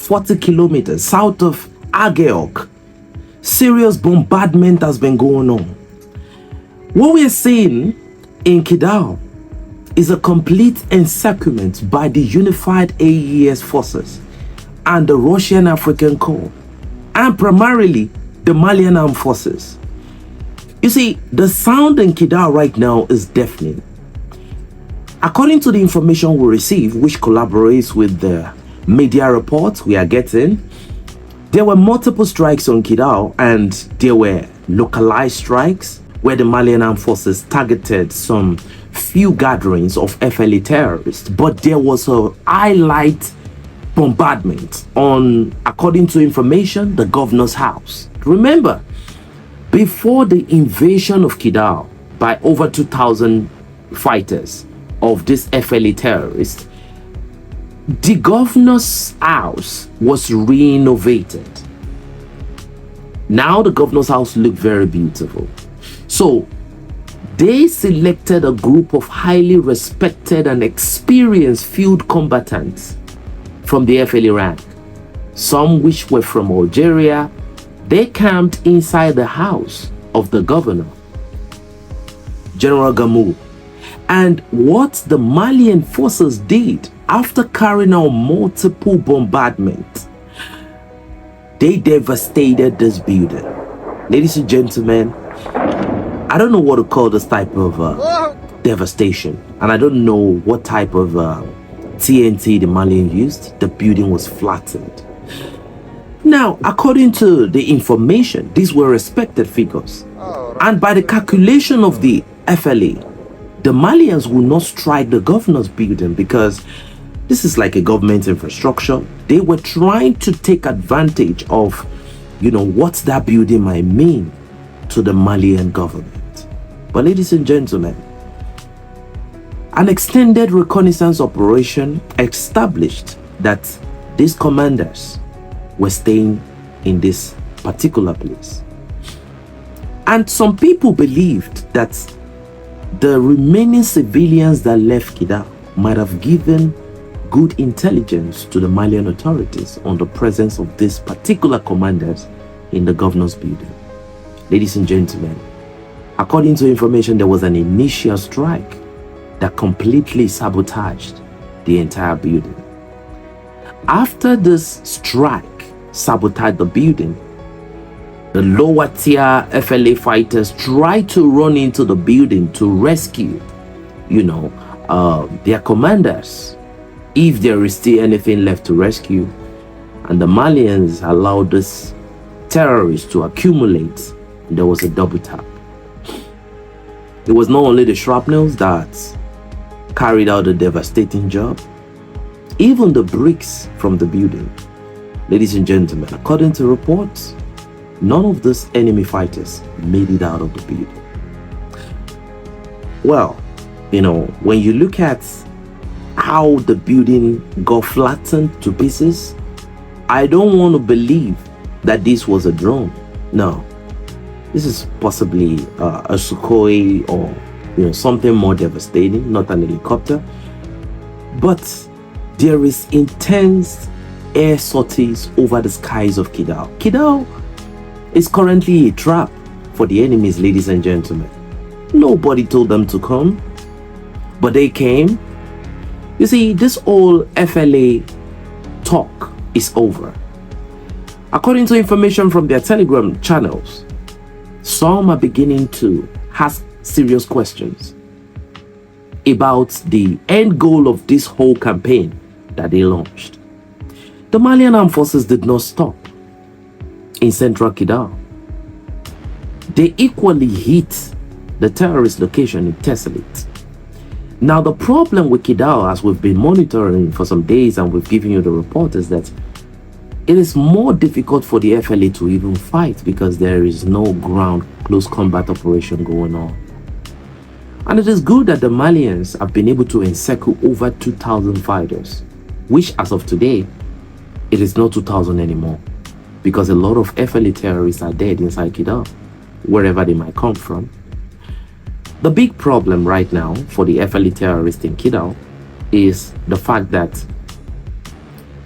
...40 kilometers south of Ageok, serious bombardment has been going on. What we are seeing in Kidal is a complete encirclement by the unified AES forces and the Russian African Corps, and primarily the Malian armed forces. You see, the sound in Kidal right now is deafening. According to the information we receive, which collaborates with the media reports we are getting, there were multiple strikes on Kidal, and there were localized strikes where the Malian armed forces targeted some few gatherings of FLA terrorists, but there was a highlight bombardment on, according to information, the governor's house. Remember, before the invasion of Kidal by over 2,000 fighters of this FLA terrorists, the governor's house was renovated. Now the governor's house looked very beautiful. So they selected a group of highly respected and experienced field combatants from the FLA rank, some which were from Algeria. They camped inside the house of the governor, General Gamou. And what the Malian forces did after carrying out multiple bombardments, they devastated this building. Ladies and gentlemen, I don't know what to call this type of devastation, and I don't know what type of TNT the Malian used. The building was flattened. Now, according to the information, these were respected figures, and by the calculation of the FLA, the Malians will not strike the governor's building because this is like a government infrastructure. They were trying to take advantage of, what that building might mean to the Malian government. But ladies and gentlemen, an extended reconnaissance operation established that these commanders were staying in this particular place. And some people believed that the remaining civilians that left Kidal might have given good intelligence to the Malian authorities on the presence of these particular commanders in the governor's building. Ladies and gentlemen, according to information, there was an initial strike that completely sabotaged the entire building. After this strike sabotaged the building, the lower tier FLA fighters tried to run into the building to rescue, their commanders, if there is still anything left to rescue. And the Malians allowed this terrorists to accumulate. There was a double tap. It was not only the shrapnels that carried out a devastating job, even the bricks from the building. Ladies and gentlemen, according to reports, none of these enemy fighters made it out of the building. Well, when you look at how the building got flattened to pieces, I don't want to believe that this was a drone. No, this is possibly a Sukhoi or something more devastating, not an helicopter. But there is intense air sorties over the skies of Kidal. Kidal is currently a trap for the enemies, ladies and gentlemen. Nobody told them to come, but they came. You see, this whole FLA talk is over. According to information from their Telegram channels, some are beginning to ask serious questions about the end goal of this whole campaign that they launched. The Malian armed forces did not stop in central Kidal. They equally hit the terrorist location in Escalated. Now, the problem with Kidal, as we've been monitoring for some days and we've given you the report, is that it is more difficult for the FLA to even fight because there is no ground close combat operation going on. And it is good that the Malians have been able to encircle over 2,000 fighters, which as of today, it is not 2,000 anymore, because a lot of FLA terrorists are dead inside Kidal, wherever they might come from. The big problem right now for the FLA terrorists in Kidal is the fact that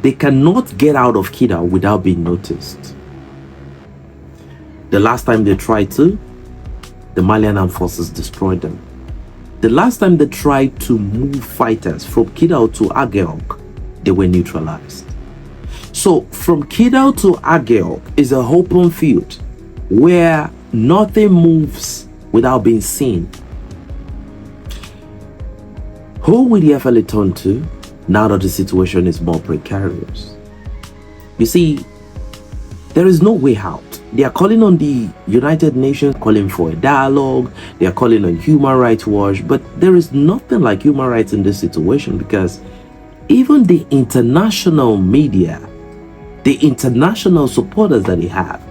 they cannot get out of Kidal without being noticed. The last time they tried to, the Malian armed forces destroyed them. The last time they tried to move fighters from Kidal to Ageok, they were neutralized. So from Kidal to Ageok is a open field where nothing moves without being seen. Who will the FLA turn to now that the situation is more precarious? You see, there is no way out. They are calling on the United Nations, calling for a dialogue. They are calling on Human Rights Watch, but there is nothing like human rights in this situation, because even the international media, the international supporters that they have,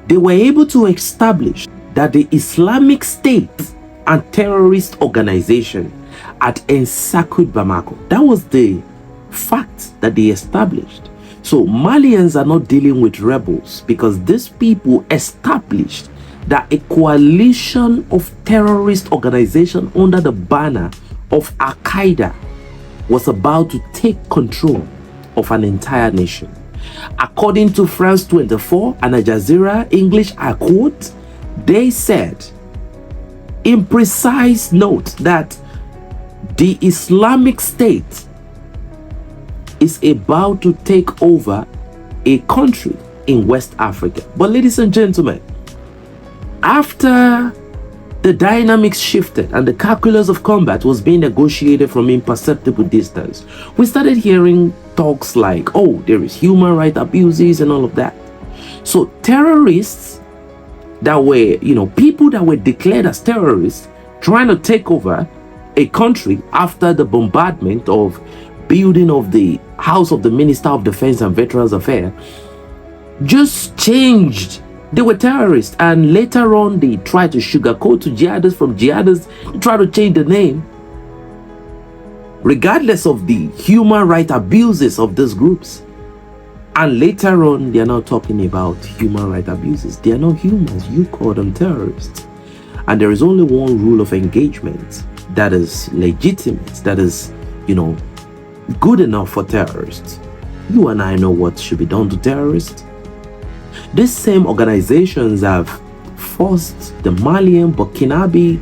they were able to establish that the Islamic State and terrorist organization had encircled Bamako. That was the fact that they established. So Malians are not dealing with rebels, because these people established that a coalition of terrorist organization under the banner of Al-Qaeda was about to take control of an entire nation. According to France 24 and Al Jazeera English, I quote, they said in precise note that the Islamic State is about to take over a country in West Africa. But ladies and gentlemen, after the dynamics shifted and the calculus of combat was being negotiated from imperceptible distance, we started hearing talks like, oh, there is human rights abuses and all of that. So terrorists that were, people that were declared as terrorists trying to take over a country after the bombardment of building of the House of the Minister of Defense and Veterans Affairs just changed. They were terrorists, and later on they tried to sugarcoat to jihadists, from jihadists try to change the name, regardless of the human rights abuses of these groups. And later on, they are now talking about human rights abuses. They are not humans. You call them terrorists. And there is only one rule of engagement that is legitimate, that is, good enough for terrorists. You and I know what should be done to terrorists. These same organizations have forced the Malian Burkinabe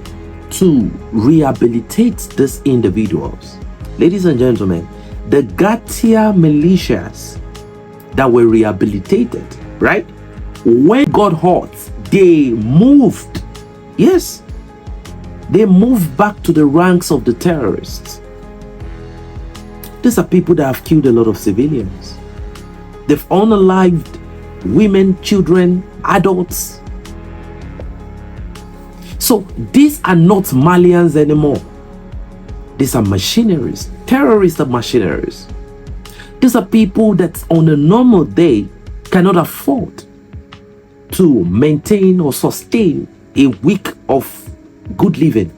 to rehabilitate these individuals. Ladies and gentlemen, the Gatia militias that were rehabilitated, right? When God hot, they moved. Yes, they moved back to the ranks of the terrorists. These are people that have killed a lot of civilians. They've unalived women, children, adults. So these are not Malians anymore. These are machineries. Terrorists are machineries. These are people that on a normal day cannot afford to maintain or sustain a week of good living.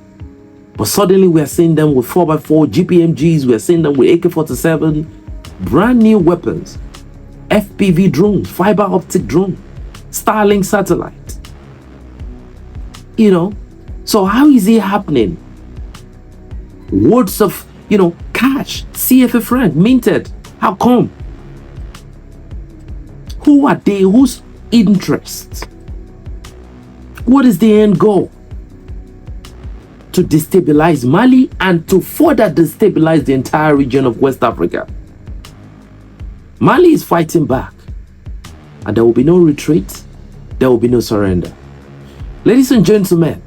But suddenly we are seeing them with 4x4 GPMGs, we are seeing them with AK-47, brand new weapons, FPV drones, fiber optic drone, Starlink satellite. So how is it happening? Words of, cash, CFA franc, minted. How come? Who are they? Whose interest? What is the end goal? To destabilize Mali and to further destabilize the entire region of West Africa. Mali is fighting back, and there will be no retreat, there will be no surrender. Ladies and gentlemen,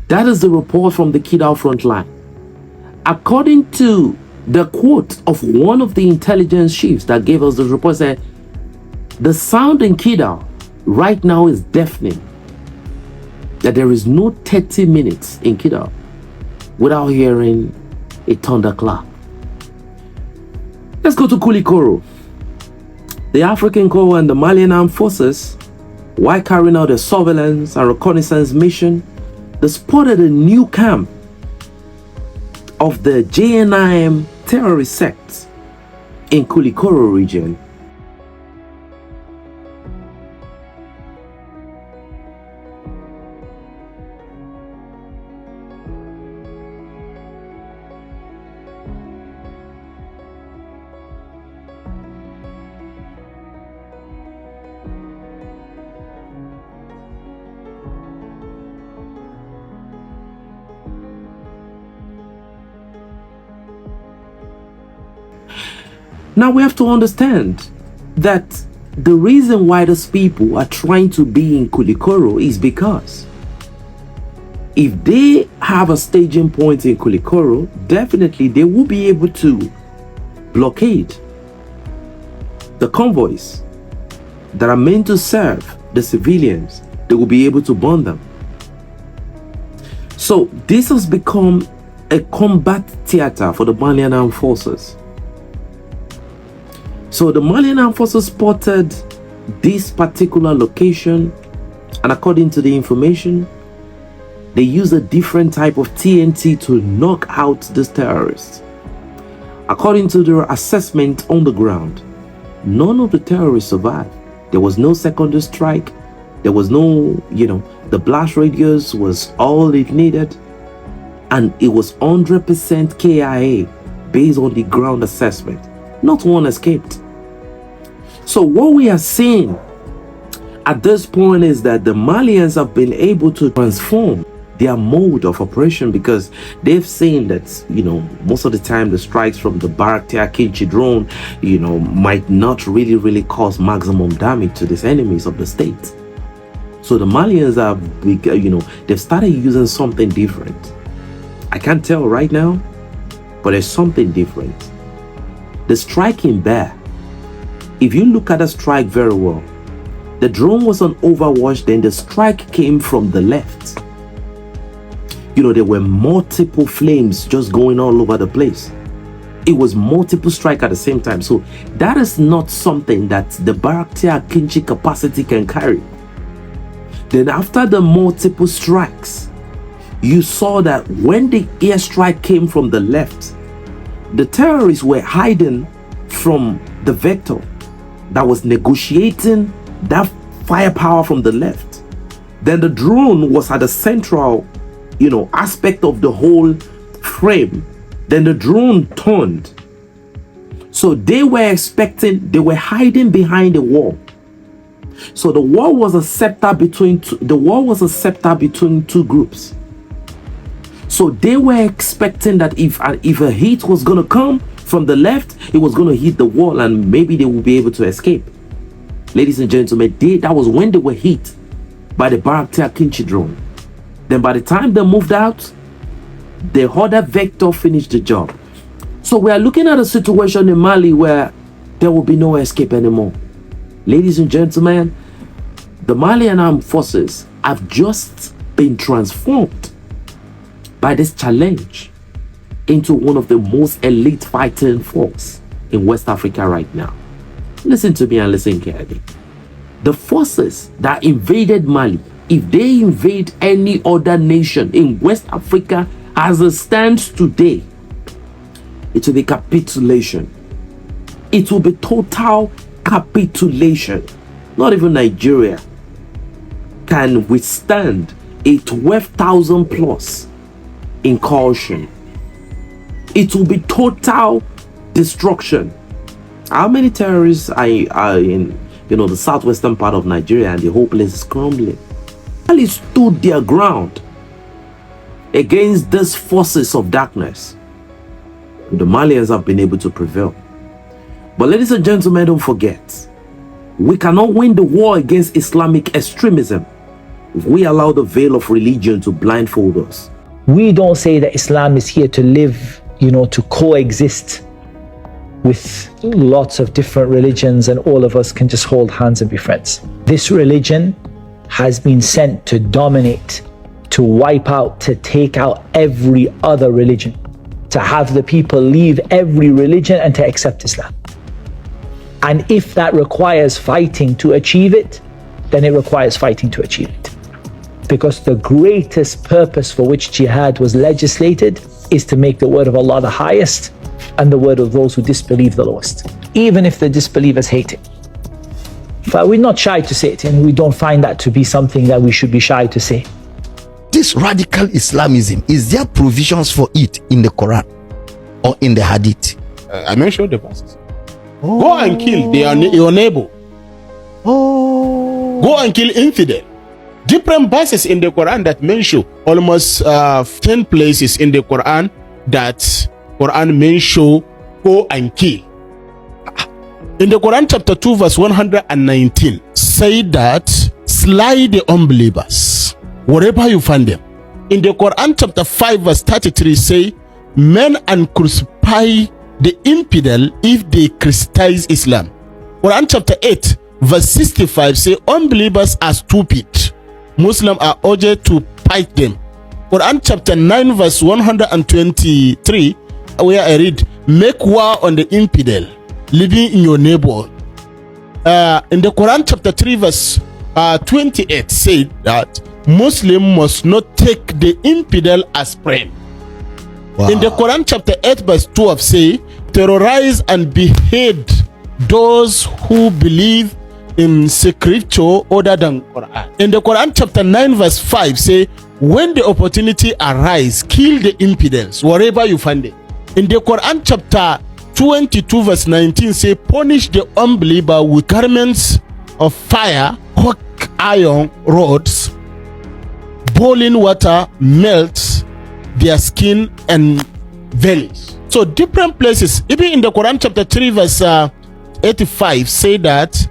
that is the report from the Kidal front line. According to the quote of one of the intelligence chiefs that gave us the report, said the sound in Kidal right now is deafening. That there is no 30 minutes in Kidal without hearing a thunderclap. Let's go to Kulikoro. The African Corps and the Malian Armed Forces, while carrying out a surveillance and reconnaissance mission, they spotted a new camp of the JNIM terrorist sect in Kulikoro region. Now we have to understand that the reason why these people are trying to be in Kulikoro is because if they have a staging point in Kulikoro, definitely they will be able to blockade the convoys that are meant to serve the civilians. They will be able to burn them. So this has become a combat theater for the Malian Armed Forces. So the Malian Armed Forces spotted this particular location, and according to the information, they used a different type of TNT to knock out these terrorists. According to their assessment on the ground, none of the terrorists survived. There was no secondary strike. There was no, the blast radius was all it needed, and it was 100% KIA based on the ground assessment. Not one escaped. So what we are seeing at this point is that the Malians have been able to transform their mode of operation, because they've seen that, most of the time the strikes from the Bayraktar Kinchi drone, might not really cause maximum damage to these enemies of the state. So the Malians have, they've started using something different. I can't tell right now, but there's something different. The striking bear. If you look at the strike very well, the drone was on overwatch, then the strike came from the left. There were multiple flames just going all over the place. It was multiple strike at the same time. So that is not something that the Bayraktar Kinchi capacity can carry. Then after the multiple strikes, you saw that when the airstrike came from the left, the terrorists were hiding from the vector that was negotiating that firepower from the left. Then the drone was at the central, aspect of the whole frame. Then the drone turned. So they were hiding behind the wall. So the wall was a scepter between two groups. So they were expecting that if a hit was gonna come from the left, it was going to hit the wall and maybe they will be able to escape. Ladies and gentlemen, that was when they were hit by the Bayraktar Kinchi drone. Then by the time they moved out, the other vector finished the job. So we are looking at a situation in Mali where there will be no escape anymore. Ladies and gentlemen, the Malian Armed Forces have just been transformed by this challenge into one of the most elite fighting force in West Africa right now. Listen to me and listen carefully. The forces that invaded Mali, if they invade any other nation in West Africa as it stands today, it will be capitulation. It will be total capitulation. Not even Nigeria can withstand a 12,000 plus incursion. It will be total destruction. How many terrorists are in the southwestern part of Nigeria, and the whole place is crumbling? Mali stood their ground against these forces of darkness. The Malians have been able to prevail. But ladies and gentlemen, don't forget, we cannot win the war against Islamic extremism if we allow the veil of religion to blindfold us. We don't say that Islam is here to live, to coexist with lots of different religions and all of us can just hold hands and be friends. This religion has been sent to dominate, to wipe out, to take out every other religion, to have the people leave every religion and to accept Islam. And if that requires fighting to achieve it, then it requires fighting to achieve it. Because the greatest purpose for which jihad was legislated is to make the word of Allah the highest and the word of those who disbelieve the lowest, even if the disbelievers hate it. But we're not shy to say it, and we don't find that to be something that we should be shy to say. This radical Islamism, is there provisions for it in the Quran or in the Hadith? I mentioned the verses. Oh. Go and kill your neighbor. Oh. Go and kill infidel. Different verses in the Quran that mention almost 10 places in the Quran that Quran mention go and kill. In the Quran chapter 2 verse 119 say that slay the unbelievers wherever you find them. In the Quran chapter 5 verse 33 say men and crucify the infidel if they criticize Islam. Quran chapter 8 verse 65 say unbelievers are stupid. Muslims are urged to fight them. Quran chapter 9 verse 123 where I read make war on the infidel living in your neighbor. In the Quran chapter 3 verse 28 said that Muslim must not take the infidel as friend. Wow. In the Quran chapter 8 verse 12 say terrorize and behead those who believe in scripture other than Quran. In the Quran chapter 9 verse 5 say when the opportunity arise kill the infidels wherever you find it. In the Quran chapter 22 verse 19 say punish the unbeliever with garments of fire, hot iron rods, boiling water melts their skin and bellies. So different places, even in the Quran chapter 3 verse 85 say that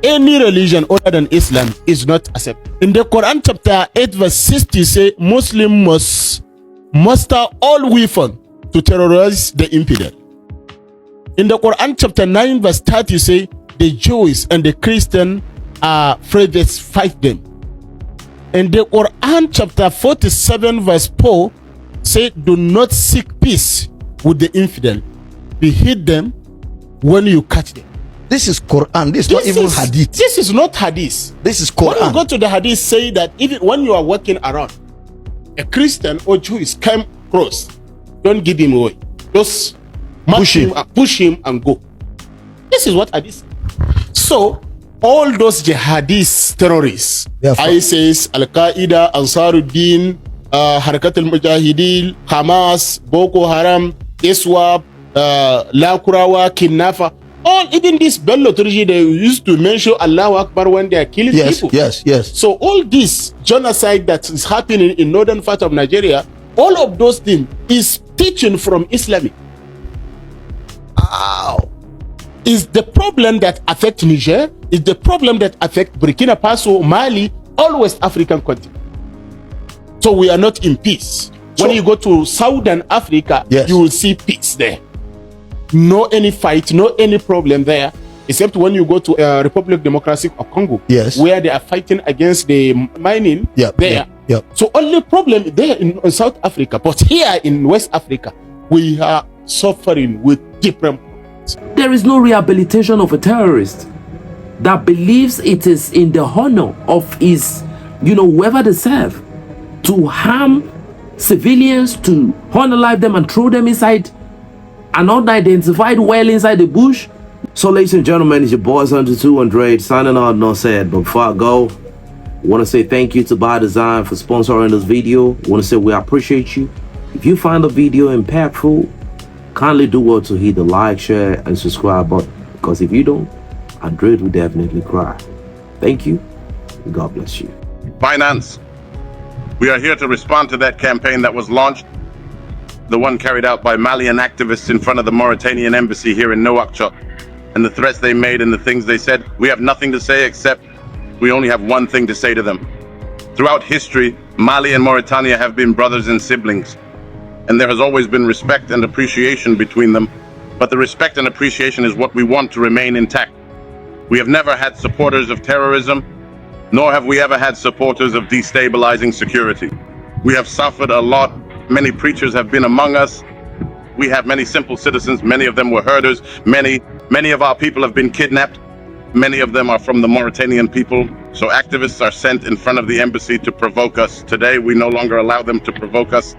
any religion other than Islam is not accepted. In the Quran chapter 8 verse 60 say Muslim must muster all weapons to terrorize the infidel. In the Quran chapter 9 verse 30 say the Jews and the Christians are afraid to fight them. In the Quran chapter 47 verse 4 say do not seek peace with the infidel, behead them when you catch them. This is Quran. This is not even Hadith. This is not Hadith. This is Quran. When you go to the Hadith, say that even when you are walking around, a Christian or Jewish come cross, don't give him away. Just push him and go. This is what Hadith. So all those jihadist terrorists, ISIS, Al-Qaeda, Ansaruddin, Harakat al-Mujahideen, Hamas, Boko Haram, ISWAP, Lakurawa, Kidnafa, all even this Bello trilogy they used to mention Allahu Akbar when they are killing people. Yes. So all this genocide that is happening in northern part of Nigeria, all of those things is teaching from Islamic. Is the problem that affect Niger, is the problem that affect Burkina Faso, Mali, all West African continent. So we are not in peace. When you go to Southern Africa, you will see peace there. No any fight, no any problem there, except when you go to Republic Democratic of Congo, where they are fighting against the mining there. So only problem there in South Africa, but here in West Africa, we are suffering with different problems. There is no rehabilitation of a terrorist that believes it is in the honor of his, whoever they serve, to harm civilians, to unalive them and throw them inside an unidentified well inside the bush. So ladies and gentlemen, it's your boys 102 signing out, no said. But before I go, I want to say thank you to By Design for sponsoring this video. I want to say we appreciate you. If you find the video impactful, kindly do well to hit the like, share, and subscribe button. Because if you don't, Android will definitely cry. Thank you, and God bless you. Binance, we are here to respond to that campaign that was launched, the one carried out by Malian activists in front of the Mauritanian embassy here in Nouakchott, and the threats they made and the things they said. We have nothing to say except we only have one thing to say to them. Throughout history, Mali and Mauritania have been brothers and siblings, and there has always been respect and appreciation between them, but the respect and appreciation is what we want to remain intact. We have never had supporters of terrorism, nor have we ever had supporters of destabilizing security. We have suffered a lot. Many preachers have been among us. We have many simple citizens. Many of them were herders. Many Many of our people have been kidnapped. Many of them are from the Mauritanian people. So activists are sent in front of the embassy to provoke us. Today, we no longer allow them to provoke us.